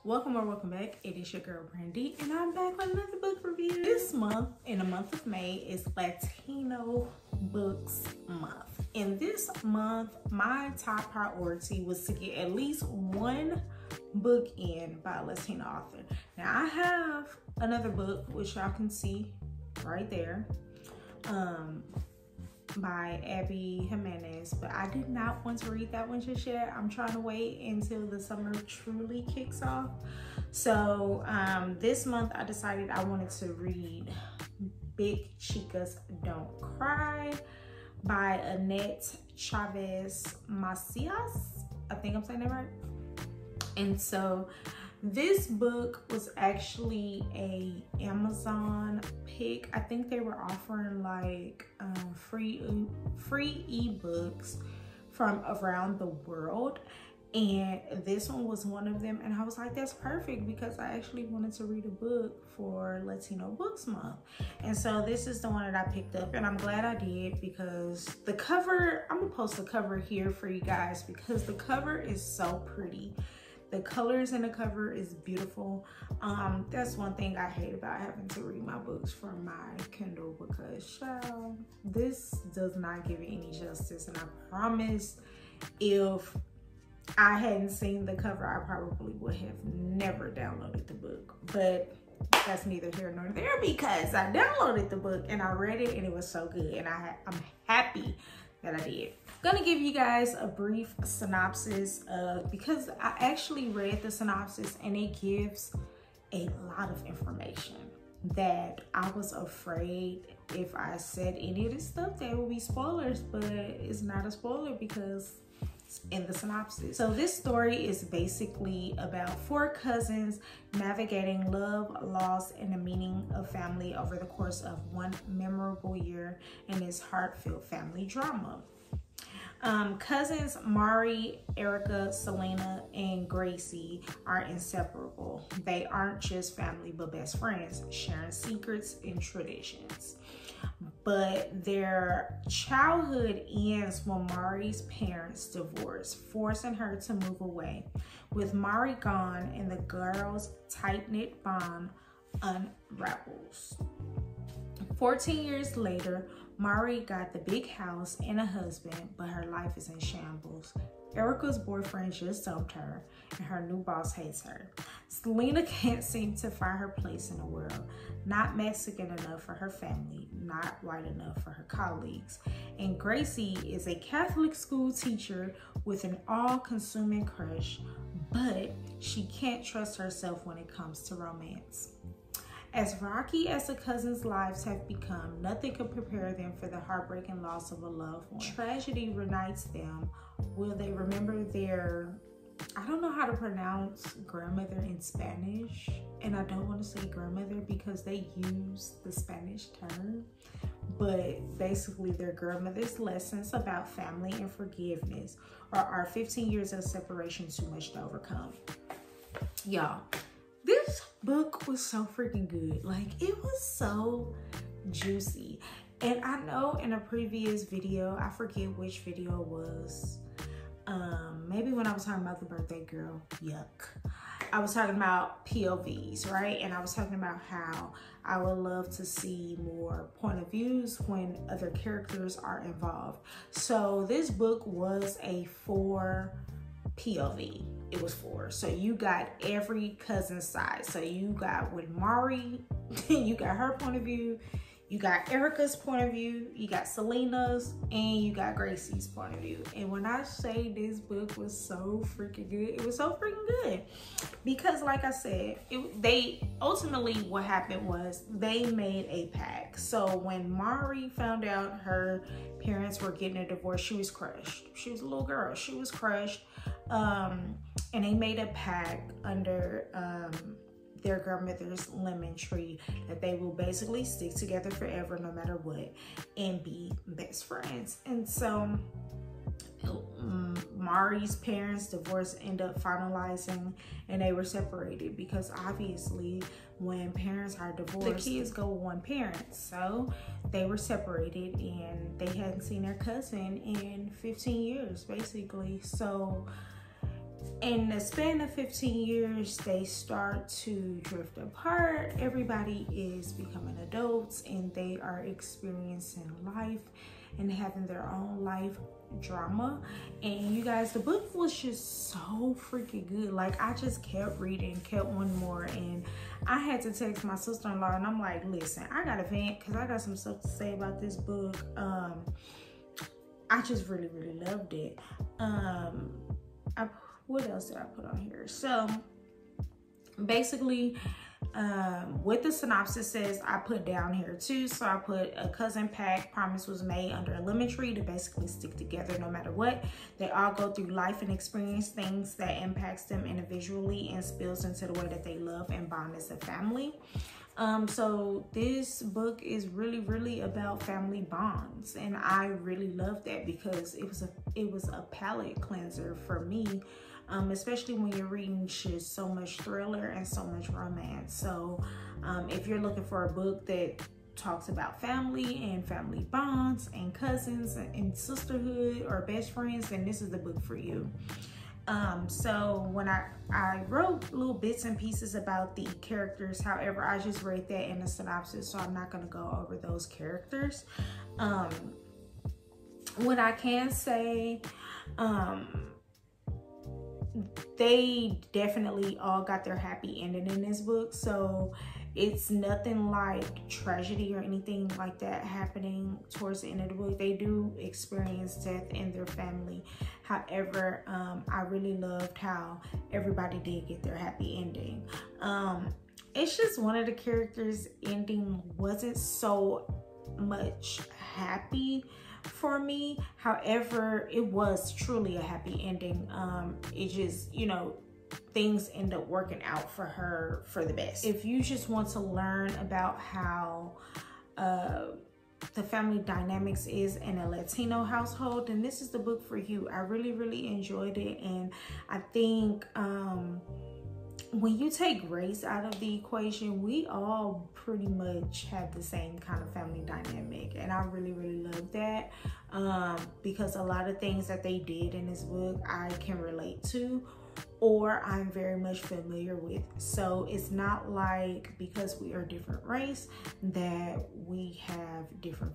Welcome or welcome back. It is your girl Brandy, and I'm back with another book review. This month, in the month of May, is Latino Books Month. And this month, my top priority was to get at least one book in by a Latino author. Now, I have another book, which y'all can see right there, by Abby Jimenez, but I did not want to read that one just yet. I'm trying to wait until the summer truly kicks off. So this month I decided I wanted to read Big Chicas Don't Cry by Annette Chavez Macias. I think I'm saying that right. And so this book was actually a Amazon pick. I think they were offering like free ebooks from around the world, and this one was one of them. And I was like, that's perfect, because I actually wanted to read a book for Latino Books Month. And so this is the one that I picked up, and I'm glad I did, because the cover, I'm gonna post the cover here for you guys because the cover is so pretty. The colors in the cover is beautiful. That's one thing I hate about having to read my books from my Kindle, because child, this does not give it any justice. And I promise, if I hadn't seen the cover, I probably would have never downloaded the book. But that's neither here nor there, because I downloaded the book and I read it and it was so good, and I'm happy that I did. I'm gonna give you guys a brief synopsis because I actually read the synopsis and it gives a lot of information that I was afraid if I said any of this stuff there would be spoilers, but it's not a spoiler because it's in the synopsis. So this story is basically about four cousins navigating love, loss, and the meaning of family over the course of one memorable year in this heartfelt family drama. Cousins Mari, Erica, Selena, and Gracie are inseparable. They aren't just family, but best friends, sharing secrets and traditions. But their childhood ends when Mari's parents divorce, forcing her to move away. With Mari gone and the girls' tight-knit bond unravels. 14 years later, Mari got the big house and a husband, but her life is in shambles. Erica's boyfriend just dumped her, and her new boss hates her. Selena can't seem to find her place in the world. Not Mexican enough for her family, not white enough for her colleagues. And Gracie is a Catholic school teacher with an all-consuming crush, but she can't trust herself when it comes to romance. As rocky as the cousins' lives have become, nothing can prepare them for the heartbreaking loss of a loved one. Tragedy reunites them. Will they remember their, I don't know how to pronounce grandmother in Spanish, and I don't want to say grandmother because they use the Spanish term, but basically their grandmother's lessons about family and forgiveness, or are 15 years of separation too much to overcome? Y'all, this book was so freaking good. Like, it was so juicy. And I know in a previous video, I forget which video it was, maybe when I was talking about the birthday girl, yuck, I was talking about POVs, right? And I was talking about how I would love to see more point of views when other characters are involved. So this book was a 4 POV. It was 4. So you got every cousin side. So you got with Mari, you got her point of view, you got Erica's point of view, you got Selena's, and you got Gracie's point of view. And when I say this book was so freaking good, it was so freaking good. Because like I said, they ultimately, what happened was they made a pact. So when Mari found out her parents were getting a divorce, she was crushed. She was a little girl, she was crushed. And they made a pact under their grandmother's lemon tree that they will basically stick together forever no matter what and be best friends. And so Mari's parents' divorce ended up finalizing, and they were separated because obviously when parents are divorced, the kids go with one parent. So they were separated and they hadn't seen their cousin in 15 years basically. So in the span of 15 years, they start to drift apart. Everybody is becoming adults and they are experiencing life and having their own life drama. And you guys, the book was just so freaking good. Like, I just kept reading, kept wanting more, and I had to text my sister-in-law and I'm like, listen, I gotta vent because I got some stuff to say about this book. I just really loved it. What else did I put on here? So basically, what the synopsis says, I put down here too. So I put a cousin pact promise was made under a lemon tree to basically stick together no matter what. They all go through life and experience things that impacts them individually and spills into the way that they love and bond as a family. So this book is really about family bonds, and I really love that because it was a palate cleanser for me. Especially when you're reading just so much thriller and so much romance. So if you're looking for a book that talks about family and family bonds and cousins and sisterhood or best friends, then this is the book for you. So when I wrote little bits and pieces about the characters, however, I just read that in the synopsis, so I'm not going to go over those characters. What I can say, they definitely all got their happy ending in this book. So it's nothing like tragedy or anything like that happening towards the end of the book. They do experience death in their family. However, I really loved how everybody did get their happy ending. It's just one of the characters' ending wasn't so much happy for me. However, it was truly a happy ending. It just, you know, things end up working out for her for the best. If you just want to learn about how the family dynamics is in a Latino household, then this is the book for you. I really enjoyed it, and I think when you take race out of the equation, we all pretty much have the same kind of family dynamic, and I really love that, because a lot of things that they did in this book I can relate to, or I'm very much familiar with. So it's not like because we are different race that we have different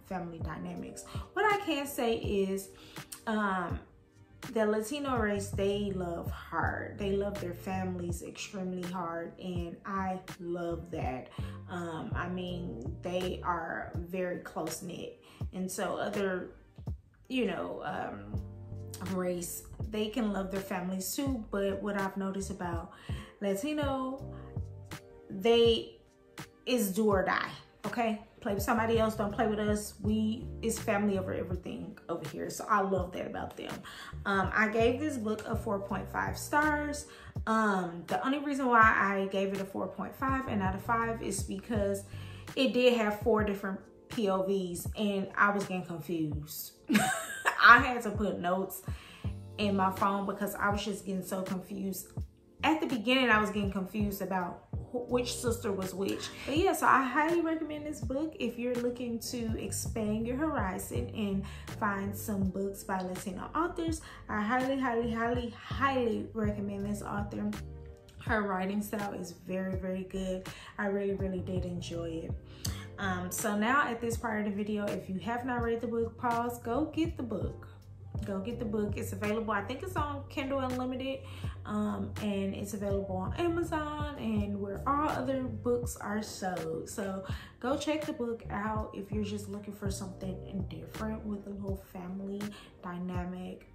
family dynamics. What I can say is the Latino race, they love hard. They love their families extremely hard, and I love that. I mean, they are very close-knit, and so other, you know, race, they can love their families too. But what I've noticed about Latino, it's do or die. Okay, play with somebody else, don't play with us. It's family over everything over here. So I love that about them. I gave this book a 4.5 stars. The only reason why I gave it a 4.5 and out of 5 is because it did have 4 different POVs and I was getting confused. I had to put notes in my phone because I was just getting so confused. At the beginning, I was getting confused about which sister was which. But yeah, so I highly recommend this book if you're looking to expand your horizon and find some books by Latino authors. I highly recommend this author. Her writing style is very good. I really did enjoy it. So now at this part of the video, if you have not read the book, pause, go get the book. Go get the book. It's available. I think it's on Kindle Unlimited, and it's available on Amazon and where all other books are sold. So go check the book out if you're just looking for something different with a little family dynamic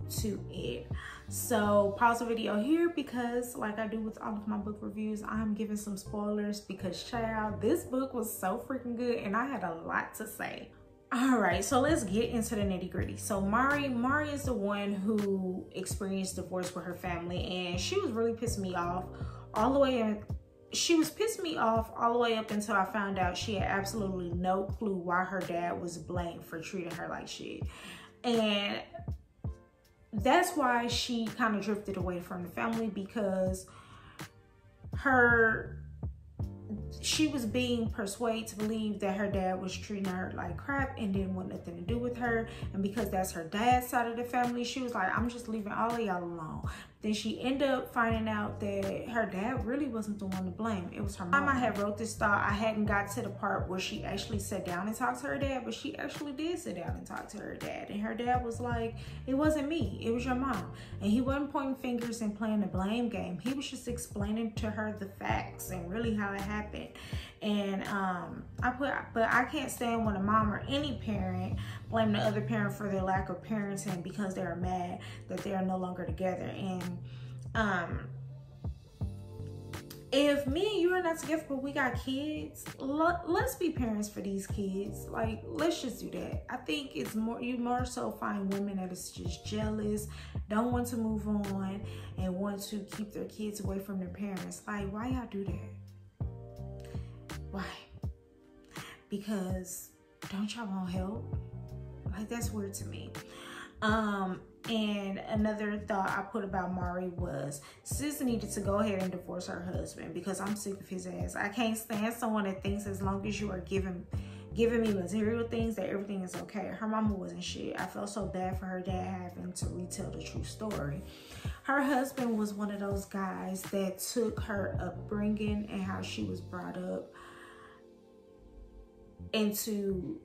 to it. So pause the video here because, like I do with all of my book reviews, I'm giving some spoilers because, child, this book was so freaking good and I had a lot to say. All right, so let's get into the nitty gritty. So Mari is the one who experienced divorce with her family, and she was really pissing me off all the way in. She was pissing me off all the way up until I found out she had absolutely no clue why her dad was blamed for treating her like shit. And that's why she kind of drifted away from the family, because her she was being persuaded to believe that her dad was treating her like crap and didn't want nothing to do with her. And because that's her dad's side of the family, she was like, I'm just leaving all of y'all alone. Then she ended up finding out that her dad really wasn't the one to blame. It was her mom. I had wrote this thought, I hadn't got to the part where she actually sat down and talked to her dad, but she actually did sit down and talk to her dad. And her dad was like, it wasn't me, it was your mom. And he wasn't pointing fingers and playing the blame game. He was just explaining to her the facts and really how it happened. And but I can't stand when a mom or any parent blame the other parent for their lack of parenting because they're mad that they are no longer together. And if me and you are not together but we got kids, let's be parents for these kids. Like, let's just do that. I think it's more, you more so find women that is just jealous, don't want to move on, and want to keep their kids away from their parents. Like, why y'all do that? Why? Because don't y'all want help? Like, that's weird to me. And another thought I put about Mari was sis needed to go ahead and divorce her husband, because I'm sick of his ass. I can't stand someone that thinks as long as you are giving me material things that everything is okay. Her mama wasn't shit. I felt so bad for her dad having to retell the true story. Her husband was one of those guys that took her upbringing and how she was brought up into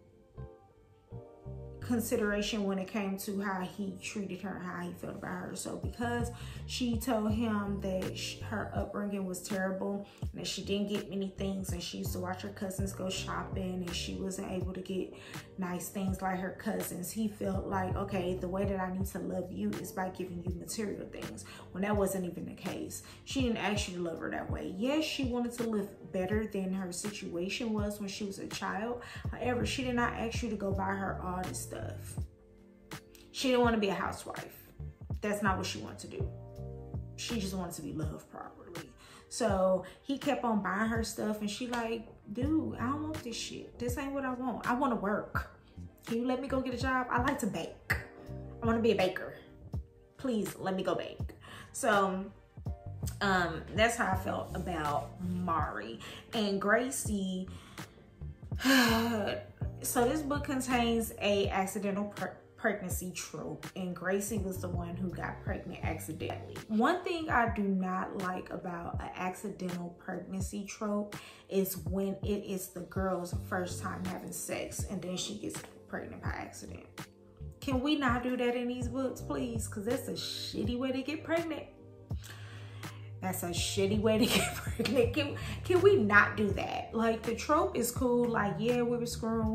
consideration when it came to how he treated her, how he felt about her. So because she told him that her upbringing was terrible and that she didn't get many things, and she used to watch her cousins go shopping and she wasn't able to get nice things like her cousins, he felt like, okay, the way that I need to love you is by giving you material things, when that wasn't even the case. She didn't actually love her that way. Yes, she wanted to live better than her situation was when she was a child. However, she did not ask you to go buy her all this stuff. She didn't want to be a housewife. That's not what she wanted to do. She just wanted to be loved properly. So he kept on buying her stuff, and she like, dude, I don't want this shit. This ain't what I want. I want to work. Can you let me go get a job? I like to bake. I want to be a baker. Please let me go bake. So that's how I felt about Mari. And Gracie, so this book contains a accidental pregnancy trope, and Gracie was the one who got pregnant accidentally. One thing I do not like about an accidental pregnancy trope is when it is the girl's first time having sex and then she gets pregnant by accident. Can we not do that in these books, please? Because that's a shitty way to get pregnant. That's a shitty way to get pregnant. Can we not do that? Like, the trope is cool. Like, yeah, we were screwing,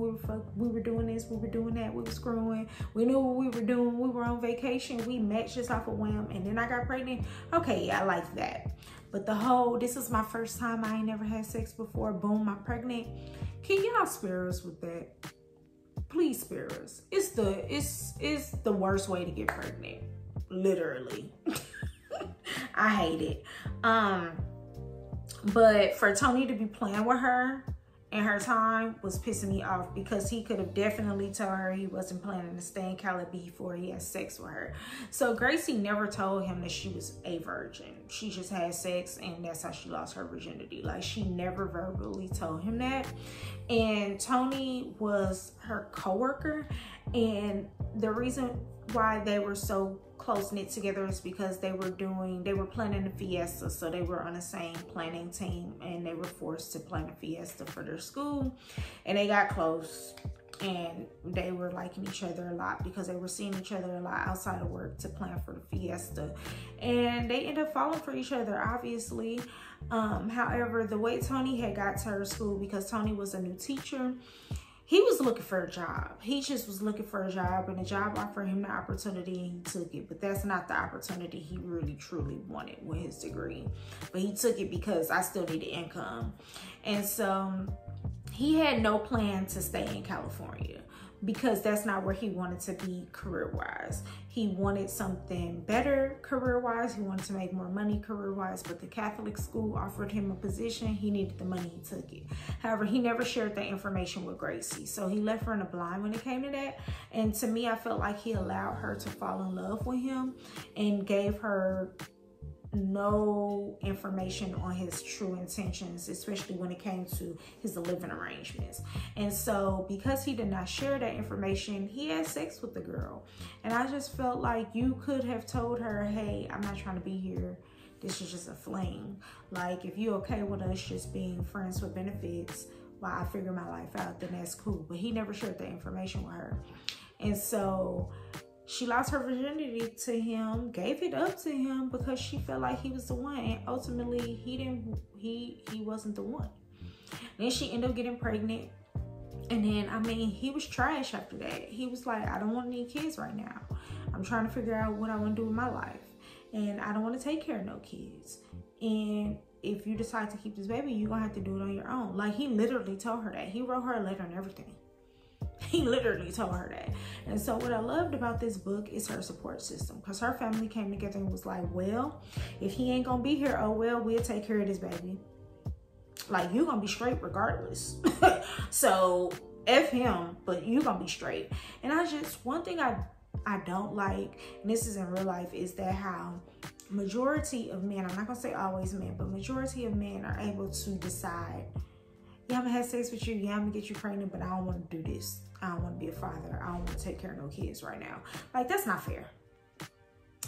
we were doing this, we were doing that, we were screwing. We knew what we were doing. We were on vacation. We met just off a whim, and then I got pregnant. Okay, yeah, I like that. But the whole, this is my first time, I ain't never had sex before, boom, I'm pregnant. Can y'all spare us with that? Please spare us. It's the worst way to get pregnant. Literally. I hate it. But for Tony to be playing with her in her time was pissing me off, because he could have definitely told her he wasn't planning to stay in Cali before he had sex with her. So Gracie never told him that she was a virgin. She just had sex, and that's how she lost her virginity. Like, she never verbally told him that. And Tony was her coworker, and the reason why they were so close-knit together is because they were planning a fiesta. So they were on the same planning team, and they were forced to plan a fiesta for their school, and they got close, and they were liking each other a lot because they were seeing each other a lot outside of work to plan for the fiesta, and they ended up falling for each other, obviously. However, the way Tony had got to her school, because Tony was a new teacher, he was looking for a job. He just was looking for a job, and the job offered him the opportunity, and he took it. But that's not the opportunity he really truly wanted with his degree. But he took it because I still needed income. And so he had no plan to stay in California, because that's not where he wanted to be career-wise. He wanted something better career-wise. He wanted to make more money career-wise, but the Catholic school offered him a position. He needed the money, he took it. However, he never shared that information with Gracie, so he left her in the blind when it came to that. And to me, I felt like he allowed her to fall in love with him and gave her no information on his true intentions, especially when it came to his living arrangements. And so because he did not share that information, he had sex with the girl. And I just felt like you could have told her, hey, I'm not trying to be here. This is just a fling. Like, if you're okay with us just being friends with benefits while I figure my life out, then that's cool. But he never shared that information with her. And so she lost her virginity to him, gave it up to him because she felt like he was the one. And ultimately, he wasn't the one. Then she ended up getting pregnant. And then, I mean, he was trash after that. He was like, I don't want any kids right now. I'm trying to figure out what I want to do with my life. And I don't want to take care of no kids. And if you decide to keep this baby, you're going to have to do it on your own. Like, he literally told her that. He wrote her a letter and everything. He literally told her that. And so what I loved about this book is her support system, because her family came together and was like, well, if he ain't gonna be here, oh well, we'll take care of this baby. Like, you're gonna be straight regardless. So F him, but you're gonna be straight. And one thing I don't like, and this is in real life, is that how majority of men, I'm not gonna say always men, but majority of men are able to decide, yeah, I'm gonna have sex with you, yeah, I'm gonna get you pregnant, but I don't want to do this. I don't want to be a father. I don't want to take care of no kids right now. Like, that's not fair.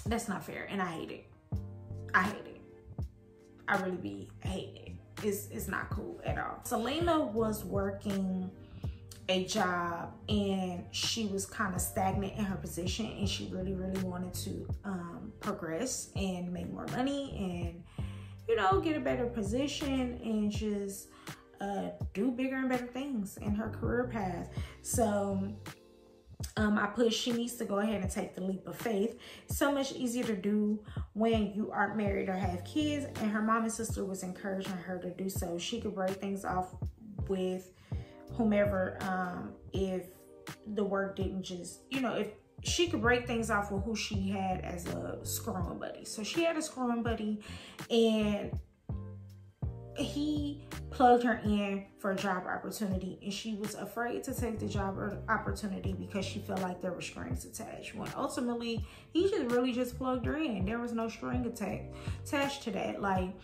That's not fair, and I hate it. I hate it. I really hate it. It's not cool at all. Selena was working a job, and she was kind of stagnant in her position, and she really wanted to progress and make more money and, you know, get a better position and just do bigger and better things in her career path. So I put, she needs to go ahead and take the leap of faith. So much easier to do when you aren't married or have kids, and her mom and sister was encouraging her to do so. She could break things off with whomever, if the work didn't just, you know, if she could break things off with who she had as a screwing buddy. So she had a screwing buddy, and he plugged her in for a job opportunity, and she was afraid to take the job opportunity because she felt like there were strings attached. When ultimately, he just plugged her in. There was no string attached to that. Like,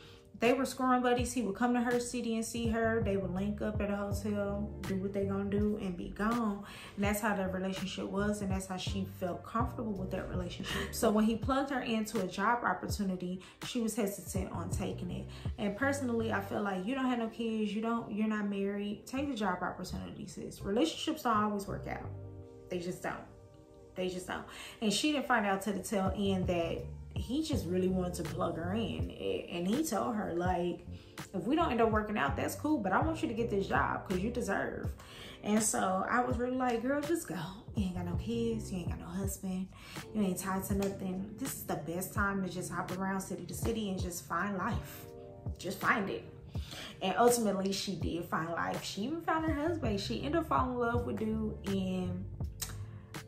they were scoring buddies. He would come to her city and see her. They would link up at a hotel, do what they gonna do, and be gone. And that's how their relationship was, and that's how she felt comfortable with that relationship. So when he plugged her into a job opportunity, she was hesitant on taking it. And personally, I feel like, you don't have no kids, you're not married, take the job opportunity, sis. Relationships don't always work out. They just don't. They just don't. And she didn't find out to the tail end that he just really wanted to plug her in. And he told her, like, if we don't end up working out, that's cool, but I want you to get this job because you deserve. And so I was really like, girl, just go. You ain't got no kids, you ain't got no husband, you ain't tied to nothing. This is the best time to just hop around city to city and just find life. Just find it. And ultimately, she did find life. She even found her husband. She ended up falling in love with dude, and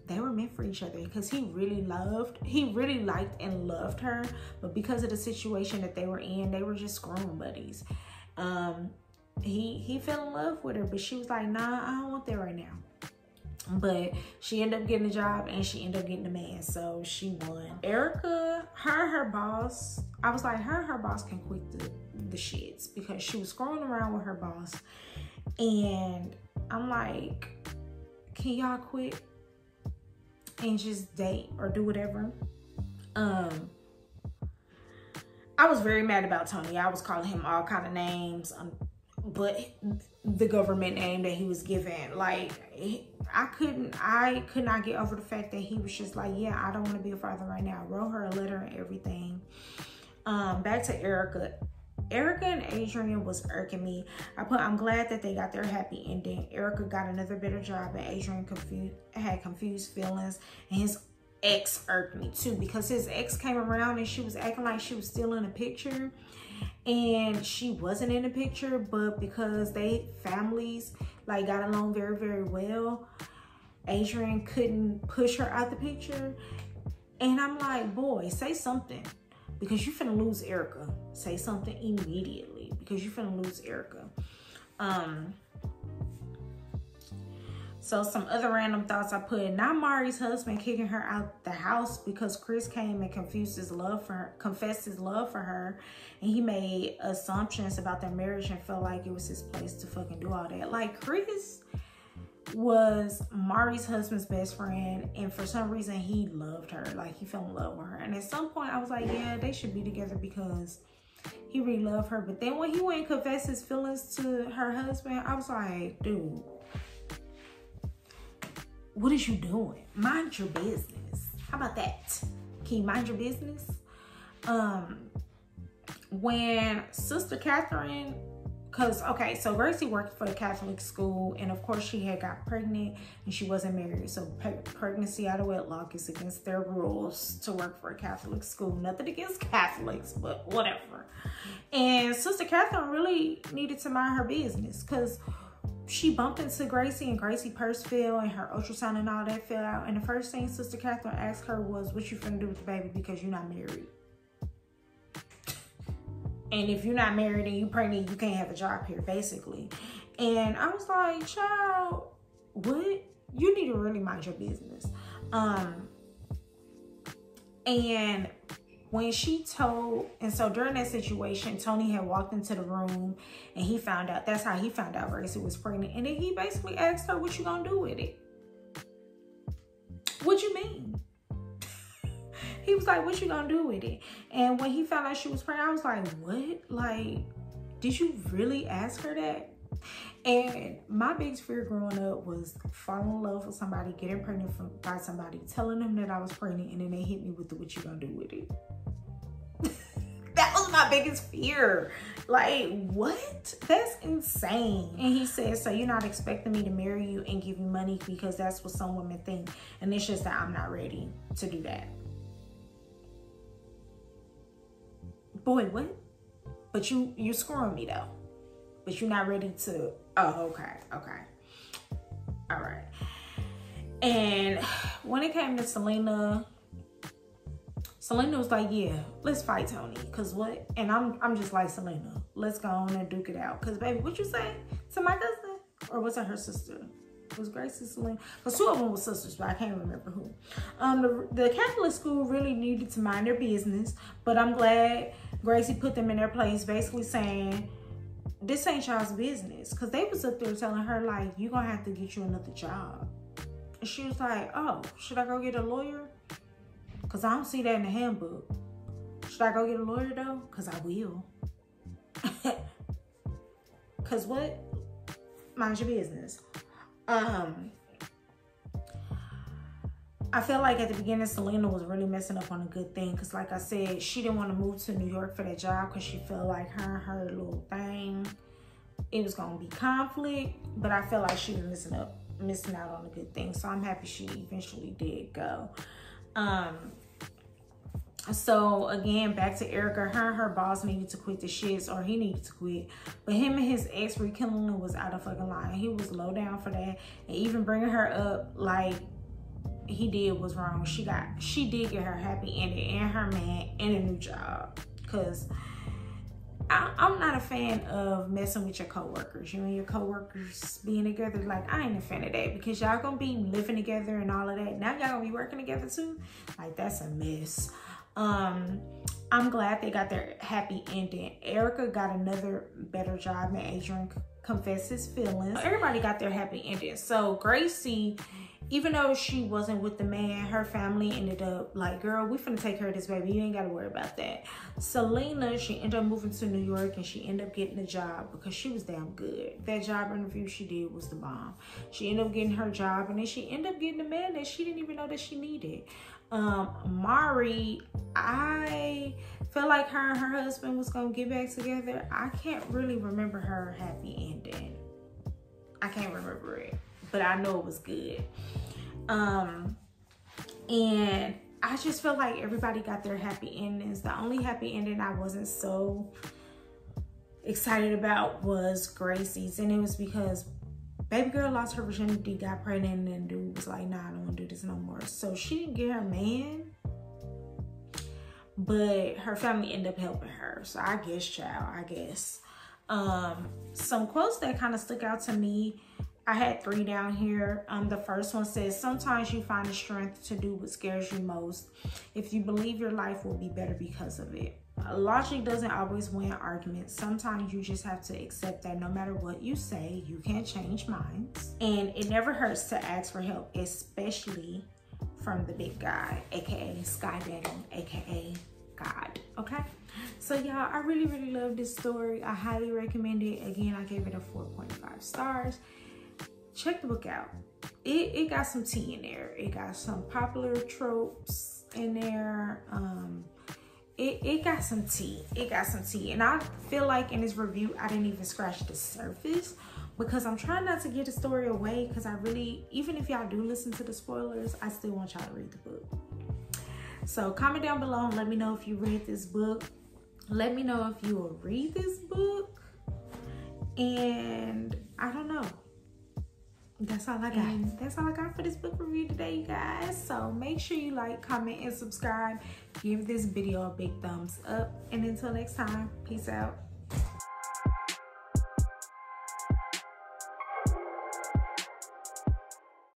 they were meant for each other because he really liked and loved her, but because of the situation that they were in, they were just screwing buddies. He fell in love with her, but she was like, nah, I don't want that right now. But she ended up getting a job, and she ended up getting a man, so she won. Erica, her boss, I was like, her boss can quit the shits, because she was screwing around with her boss, and I'm like, can y'all quit and just date or do whatever? I was very mad about Tony. I was calling him all kind of names, but the government name that he was given, like, I could not get over the fact that he was just like, yeah, I don't want to be a father right now. I wrote her a letter and everything. Back to Erica. Erica and Adrian was irking me. I'm glad that they got their happy ending. Erica got another better job, and Adrian had confused feelings, and his ex irked me too, because his ex came around and she was acting like she was still in the picture, and she wasn't in the picture, but because they families like got along very well, Adrian couldn't push her out the picture. And I'm like, boy, say something, because you finna lose Erica. Say something immediately, because you finna lose Erica. So some other random thoughts I put, not Mari's husband kicking her out the house because Chris came and confessed his love for her, and he made assumptions about their marriage and felt like it was his place to fucking do all that. Like, Chris was Mari's husband's best friend, and for some reason he loved her. Like, he fell in love with her. And at some point I was like, yeah, they should be together because he really loved her. But then when he went and confessed his feelings to her husband, I was like, dude, what is you doing? Mind your business. How about that? Can you mind your business? When Sister Catherine, okay, so Gracie worked for the Catholic school, and of course she had got pregnant and she wasn't married. So pregnancy out of wedlock is against their rules to work for a Catholic school. Nothing against Catholics, but whatever. And Sister Catherine really needed to mind her business because she bumped into Gracie and Gracie purse fell and her ultrasound and all that fell out. And the first thing Sister Catherine asked her was, what you finna do with the baby because you're not married? And if you're not married and you pregnant, you can't have a job here, basically. And I was like, child, what? You need to really mind your business. And when she told, and so during that situation, Tony had walked into the room and he found out, that's how he found out Gracie was pregnant. And then he basically asked her, what you gonna do with it? What you mean? He was like, what you gonna do with it? And when he found out she was pregnant, I was like, what? Like, did you really ask her that? And my biggest fear growing up was falling in love with somebody, getting pregnant by somebody, telling them that I was pregnant, and then they hit me with the what you gonna do with it? That was my biggest fear. Like, what? That's insane. And he said, so you're not expecting me to marry you and give you money because that's what some women think. And it's just that I'm not ready to do that. Boy, what? But you're screwing me though. But you're not ready to, oh, okay. All right. And when it came to Selena was like, yeah, let's fight Tony. Cause what? And I'm just like, Selena, let's go on and duke it out. Cause baby, what you say to my cousin? Or was it her sister? Was Gracie Selena? Because two of them were sisters, but I can't remember who. The Catholic school really needed to mind their business, but I'm glad Gracie put them in their place, basically saying, this ain't y'all's business. Because they was up there telling her, like, you're going to have to get you another job. And she was like, oh, should I go get a lawyer? Because I don't see that in the handbook. Should I go get a lawyer, though? Because I will. Because what? Mind your business. I felt like at the beginning, Selena was really messing up on a good thing. Because like I said, she didn't want to move to New York for that job because she felt like her little thing, it was going to be conflict. But I felt like she was missing out on a good thing. So I'm happy she eventually did go. So again, back to Erica, her boss needed to quit the shits, or he needed to quit. But him and his ex rekindling was out of fucking line. He was low down for that. And even bringing her up like he did was wrong. She did get her happy ending and her man and a new job. Cause I'm not a fan of messing with your coworkers. You and your coworkers being together, like I ain't a fan of that, because y'all gonna be living together and all of that. Now y'all gonna be working together too. Like that's a mess. I'm glad they got their happy ending. Erica got another better job and Adrian confessed his feelings. Everybody got their happy ending. So Gracie, even though she wasn't with the man, her family ended up like, girl, we finna take care of this baby. You ain't gotta worry about that. Selena, she ended up moving to New York and she ended up getting a job because she was damn good. That job interview she did was the bomb. She ended up getting her job and then she ended up getting a man that she didn't even know that she needed. Mari, I felt like her and her husband was gonna get back together. I can't really remember her happy ending. I can't remember it, but I know it was good. And I just feel like everybody got their happy endings. The only happy ending I wasn't so excited about was Gracie's, and it was because baby girl lost her virginity, got pregnant, and dude was like, nah, I don't want to do this no more. So she didn't get her man, but her family ended up helping her. So I guess, child, I guess. Some quotes that kind of stuck out to me. I had 3 down here. The first one says, sometimes you find the strength to do what scares you most. If you believe your life will be better because of it. Logic doesn't always win arguments. Sometimes you just have to accept that no matter what you say, you can't change minds. And it never hurts to ask for help, especially from the big guy, aka Sky Daddy, aka God. Okay, so y'all, I really love this story. I highly recommend it. Again, I gave it a 4.5 stars. Check the book out. It got some tea in there. It got some popular tropes in there. It got some tea. It got some tea. And I feel like in this review, I didn't even scratch the surface, because I'm trying not to give the story away, because I really, even if y'all do listen to the spoilers, I still want y'all to read the book. So comment down below and let me know if you read this book. Let me know if you will read this book. And I don't know. That's all I got. And that's all I got for this book review today, you guys. So make sure you like, comment, and subscribe. Give this video a big thumbs up. And until next time, peace out.